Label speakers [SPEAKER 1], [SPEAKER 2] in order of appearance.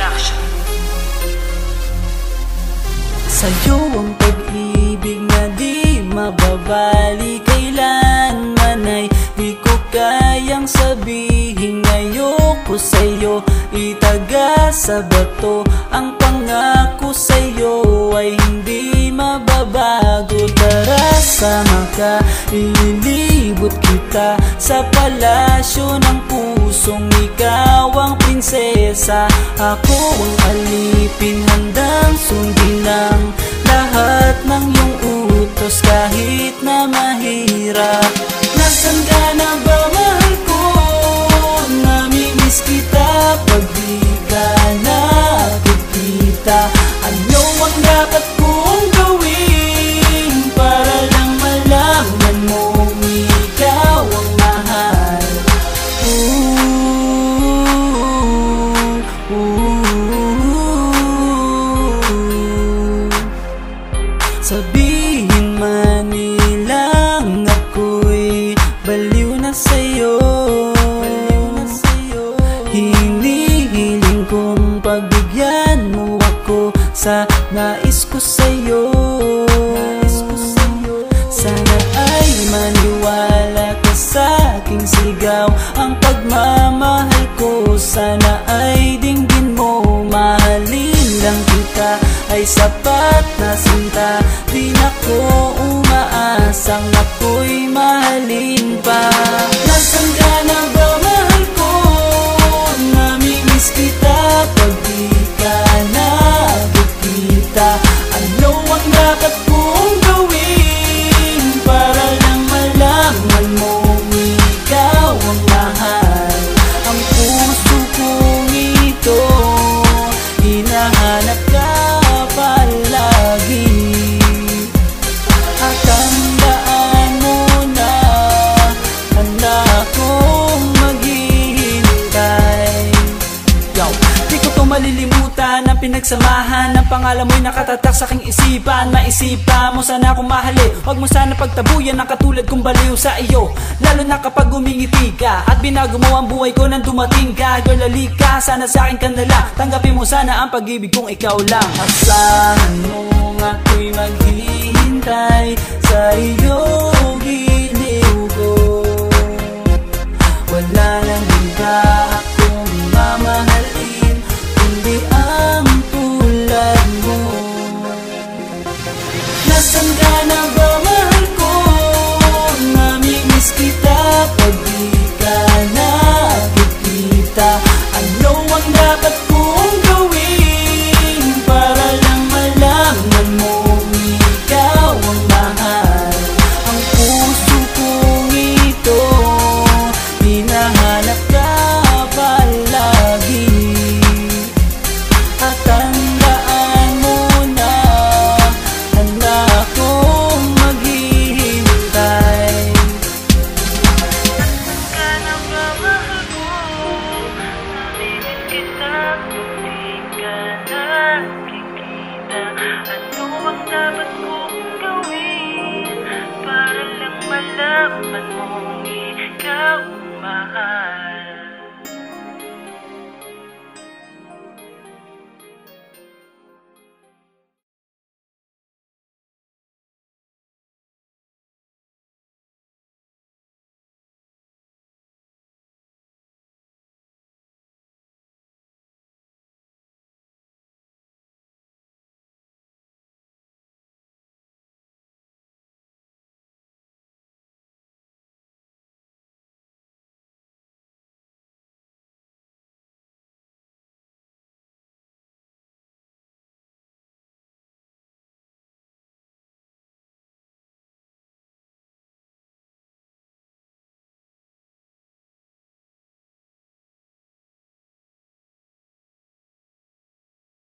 [SPEAKER 1] Production.
[SPEAKER 2] Sa'yo ang pag-ibig na di mababali, kailanman ay di ko kayang sabihin. Ayoko sa'yo itaga sa bato, ang pangako sa'yo ay hindi mababago. Tara sama ka, ililibot kita sa palasyo ng pusong ikaw ang prinsesa. Ako ang alipin, handang sundin ang lahat ng iyong utos kahit na mahirap. Nasaan ka na ba, mahal ko? Namimiss kita pag di ka nakikita. Ano ang dapat kong gawin para lang malaman mo ikaw ang mahal? Sabihin man nilang ako'y baliw na sa'yo, hinihiling kong pagbigyan mo ako sa nais ko sa'yo. Sana ay maniwala ka sa aking sigaw, ang pagmamahal ko sana ay dinggin mo. Mahalin lang kita ay sapat na sinta, di na ko umaasang ako'y mahalin pa. Nasaan ka na ba, mahal ko? Namimiss kita pag di ka nakikita. Ano ang dapat kong gawin para lang malaman mo ikaw ang mahal? Ang puso kong ito hinahanap ka palagi, at tandaan mo na handa akong maghihintay. Yo, di ko to malilimutan ang pinagsamahan ng pangalan mo'y nakatatak sa aking isipan. Maisipan mo sana akong mahalin, huwag mo sana pagtabuyan ang katulad kong baliw sa iyo. Lalo na kapag umingiti ka at binago mo ang buhay ko nang dumating ka. Girl, halika, sana sa akin ka na lang, tanggapin mo sana ang pag-ibig kong ikaw lang. Asahan mo ako'y maghihintay sa iyong giliw ko. Wala nang iba akong mamahalin kundi ang tulad mo. Nasaan ka na ba, mahal ko? Namimiss kita pag di ka nakikita. Ano ang dapat kong gawin para lang malaman mo ikaw ang mahal? Ang puso kong ito hinahanap ka palagi, at tandaan mo na handa akong maghihintay.
[SPEAKER 1] Nasaan ka na ba, mahal ko? Namimiss kita kung di ka nakikita. Ano ang dapat kong gawin para lang malaman mo ikaw ang mahal?